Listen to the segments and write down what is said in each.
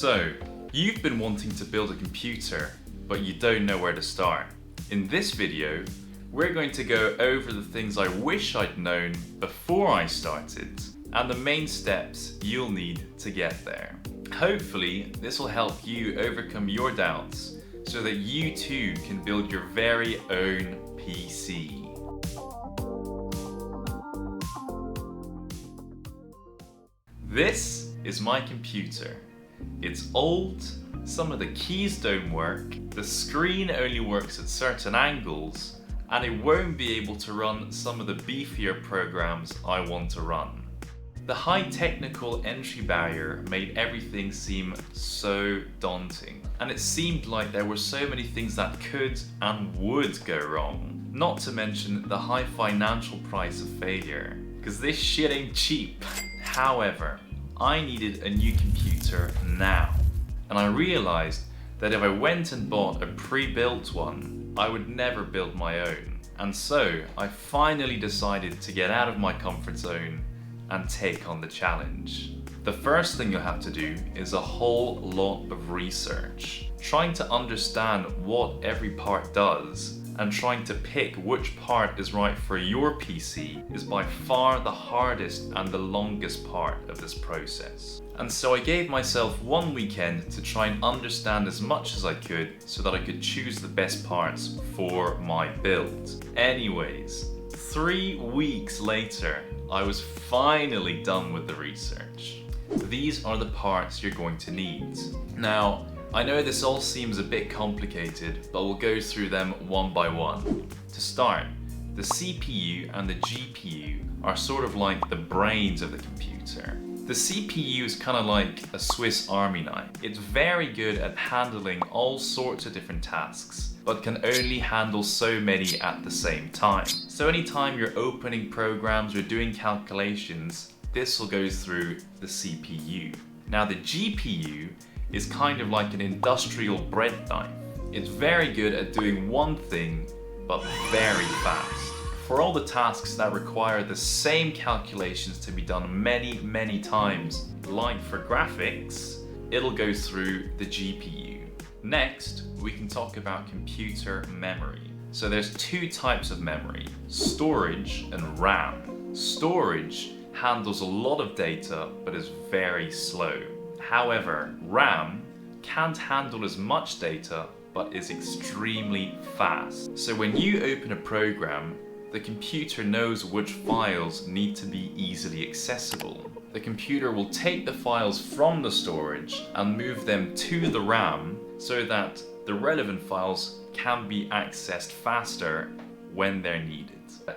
So, you've been wanting to build a computer, but you don't know where to start. In this video, we're going to go over the things I wish I'd known before I started, and the main steps you'll need to get there. Hopefully, this will help you overcome your doubts so that you too can build your very own PC. This is my computer. It's old, some of the keys don't work, the screen only works at certain angles, and it won't be able to run some of the beefier programs I want to run. The high technical entry barrier made everything seem so daunting, and it seemed like there were so many things that could and would go wrong. Not to mention the high financial price of failure, because this shit ain't cheap. However, I needed a new computer now, and I realized that if I went and bought a pre-built one, I would never build my own. And so I finally decided to get out of my comfort zone and take on the challenge. The first thing you'll have to do is a whole lot of research, trying to understand what every part does, and trying to pick which part is right for your PC is by far the hardest and the longest part of this process. And so I gave myself one weekend to try and understand as much as I could so that I could choose the best parts for my build. Anyways, 3 weeks later, I was finally done with the research. These are the parts you're going to need. Now, I know this all seems a bit complicated, but we'll go through them one by one. To start, the CPU and the GPU are sort of like the brains of the computer. The CPU is kind of like a Swiss Army knife. It's very good at handling all sorts of different tasks, but can only handle so many at the same time. So anytime you're opening programs or doing calculations, this will go through the CPU. Now the GPU is kind of like an industrial bread knife. It's very good at doing one thing, but very fast. For all the tasks that require the same calculations to be done many times, like for graphics, it'll go through the GPU. Next, we can talk about computer memory. So there's two types of memory, storage and RAM. Storage handles a lot of data, but is very slow. However, RAM can't handle as much data, but is extremely fast. So when you open a program, the computer knows which files need to be easily accessible. The computer will take the files from the storage and move them to the RAM so that the relevant files can be accessed faster when they're needed.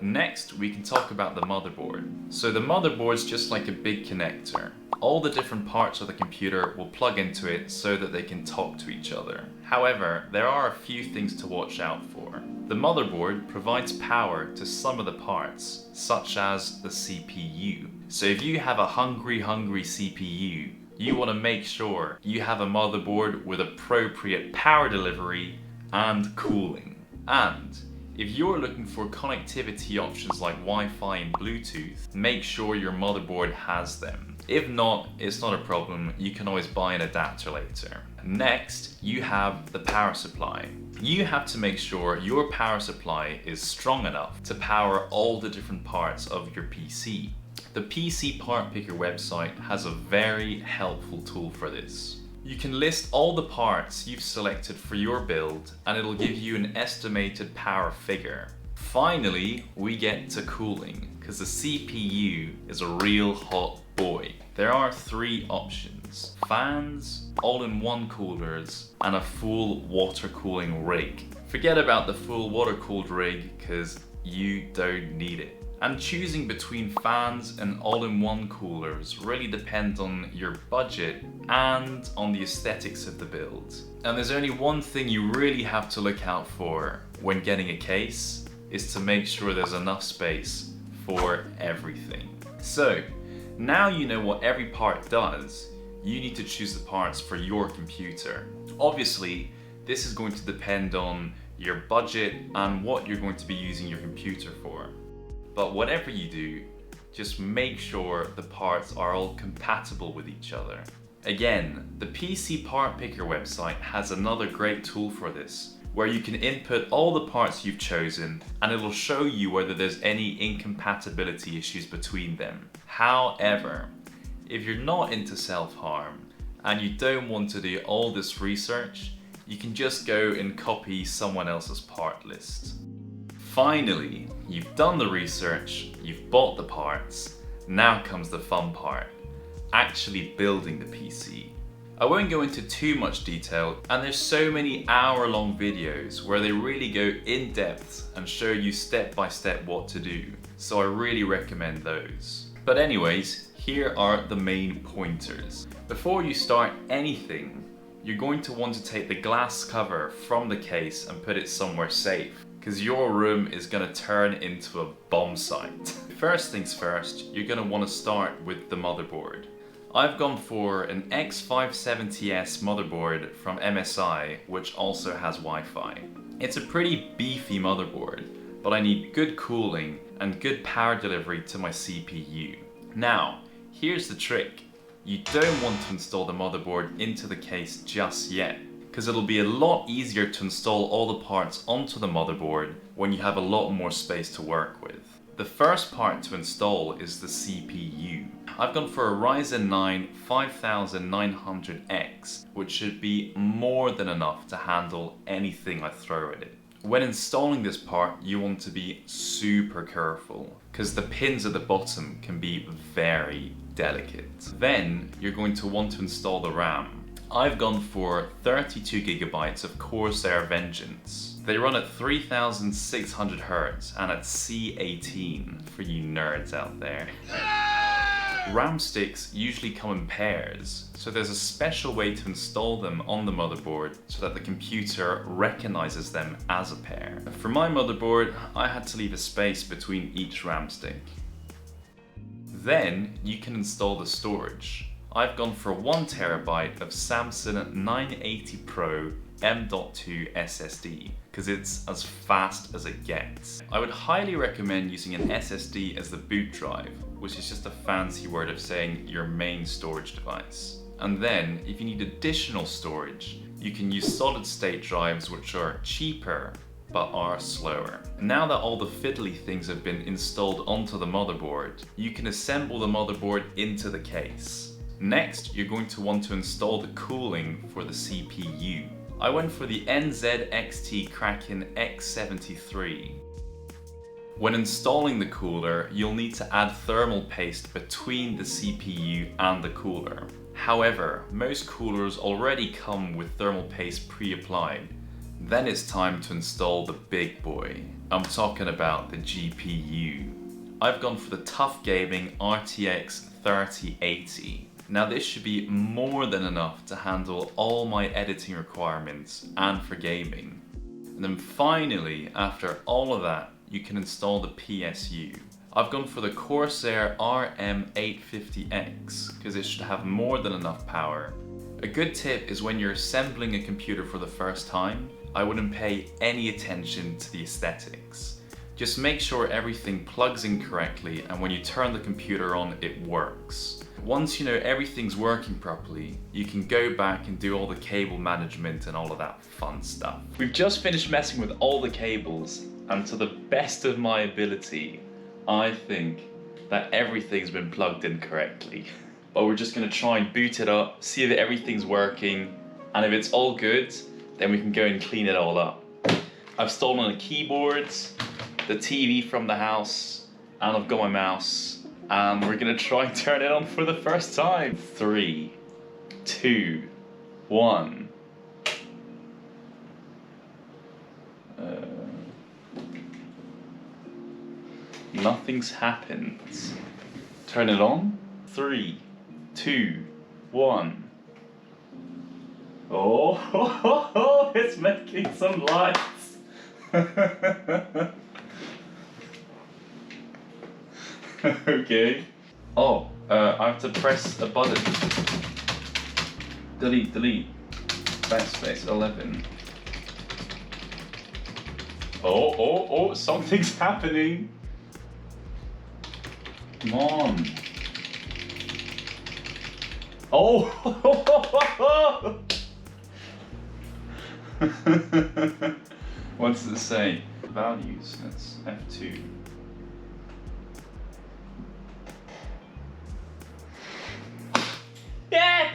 Next, we can talk about the motherboard. So the motherboard's just like a big connector. All the different parts of the computer will plug into it so that they can talk to each other. However, there are a few things to watch out for. The motherboard provides power to some of the parts, such as the CPU. So if you have a hungry CPU, you want to make sure you have a motherboard with appropriate power delivery and cooling. And if you're looking for connectivity options like Wi-Fi and Bluetooth, make sure your motherboard has them. If not, it's not a problem, you can always buy an adapter later. Next, you have the power supply. You have to make sure your power supply is strong enough to power all the different parts of your PC. The PC Part Picker website has a very helpful tool for this. You can list all the parts you've selected for your build and it'll give you an estimated power figure. Finally, we get to cooling, because the CPU is a real hot boy. There are 3 options: fans, all-in-one coolers, and a full water cooling rig. Forget about the full water cooled rig, because you don't need it. And choosing between fans and all-in-one coolers really depends on your budget and on the aesthetics of the build. And there's only one thing you really have to look out for when getting a case, is to make sure there's enough space for everything. So, now you know what every part does, you need to choose the parts for your computer. Obviously, this is going to depend on your budget and what you're going to be using your computer for. But whatever you do, just make sure the parts are all compatible with each other. Again, the PC Part Picker website has another great tool for this, where you can input all the parts you've chosen and it'll show you whether there's any incompatibility issues between them. However, if you're not into self-harm and you don't want to do all this research, you can just go and copy someone else's part list. Finally, you've done the research, you've bought the parts, now comes the fun part, actually building the PC. I won't go into too much detail, and there's so many hour-long videos where they really go in depth and show you step by step what to do, so I really recommend those. But anyways, here are the main pointers. Before you start anything, you're going to want to take the glass cover from the case and put it somewhere safe, because your room is going to turn into a bomb site. First things first, you're going to want to start with the motherboard. I've gone for an X570S motherboard from MSI, which also has Wi-Fi. It's a pretty beefy motherboard, but I need good cooling and good power delivery to my CPU. Now, here's the trick. You don't want to install the motherboard into the case just yet, because it'll be a lot easier to install all the parts onto the motherboard when you have a lot more space to work with. The first part to install is the CPU. I've gone for a Ryzen 9 5900X, which should be more than enough to handle anything I throw at it. When installing this part, you want to be super careful, because the pins at the bottom can be very delicate. Then you're going to want to install the RAM. I've gone for 32 gigabytes of Corsair Vengeance. They run at 3600 Hz and at C18 for you nerds out there. RAM sticks usually come in pairs, so there's a special way to install them on the motherboard so that the computer recognizes them as a pair. For my motherboard, I had to leave a space between each RAM stick. Then you can install the storage. I've gone for 1 TB of Samsung 980 Pro M.2 SSD, because it's as fast as it gets. I would highly recommend using an SSD as the boot drive, which is just a fancy word of saying your main storage device. And then, if you need additional storage, you can use solid state drives, which are cheaper but are slower. Now that all the fiddly things have been installed onto the motherboard, you can assemble the motherboard into the case. Next, you're going to want to install the cooling for the CPU. I went for the NZXT Kraken X73. When installing the cooler, you'll need to add thermal paste between the CPU and the cooler. However, most coolers already come with thermal paste pre-applied. Then it's time to install the big boy. I'm talking about the GPU. I've gone for the Tough Gaming RTX 3080. Now this should be more than enough to handle all my editing requirements and for gaming. And then finally, after all of that, you can install the PSU. I've gone for the Corsair RM850X because it should have more than enough power. A good tip is when you're assembling a computer for the first time, I wouldn't pay any attention to the aesthetics. Just make sure everything plugs in correctly, and when you turn the computer on, it works. Once you know everything's working properly, you can go back and do all the cable management and all of that fun stuff. We've just finished messing with all the cables, and to the best of my ability, I think that everything's been plugged in correctly. But we're just gonna try and boot it up, see if everything's working, and if it's all good, then we can go and clean it all up. I've stolen the keyboards, the TV from the house, and I've got my mouse. And we're gonna try and turn it on for the first time. 3, 2, 1. Nothing's happened. Turn it on. 3, 2, 1. Oh, it's making some lights. Okay. Oh, I have to press a button. Delete. Backspace 11. Oh, something's happening. Come on. Oh! What does it say? Values, that's F2. Yes!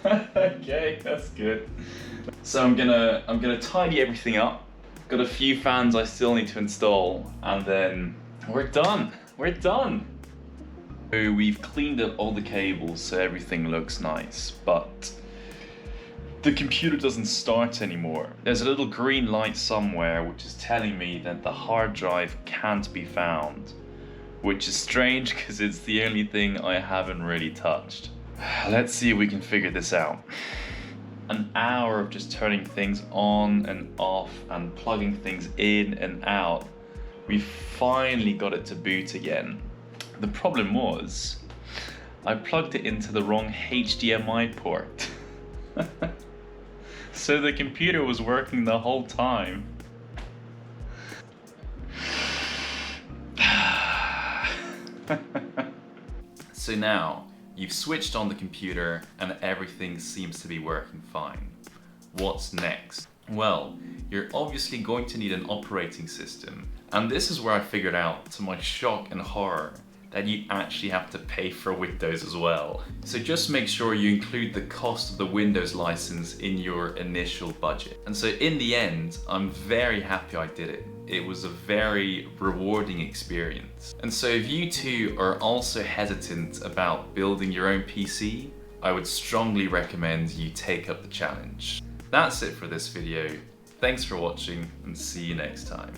Okay, that's good. So I'm gonna tidy everything up. Got a few fans I still need to install, and then we're done. We're done. So we've cleaned up all the cables so everything looks nice, but the computer doesn't start anymore. There's a little green light somewhere which is telling me that the hard drive can't be found, which is strange because it's the only thing I haven't really touched. Let's see if we can figure this out. An hour of just turning things on and off and plugging things in and out. We finally got it to boot again. The problem was, I plugged it into the wrong HDMI port. So the computer was working the whole time. So now, you've switched on the computer and everything seems to be working fine. What's next? Well, you're obviously going to need an operating system. And this is where I figured out, to my shock and horror, that you actually have to pay for Windows as well. So just make sure you include the cost of the Windows license in your initial budget. And so in the end, I'm very happy I did it. It was a very rewarding experience. And so if you too are also hesitant about building your own PC, I would strongly recommend you take up the challenge. That's it for this video. Thanks for watching and see you next time.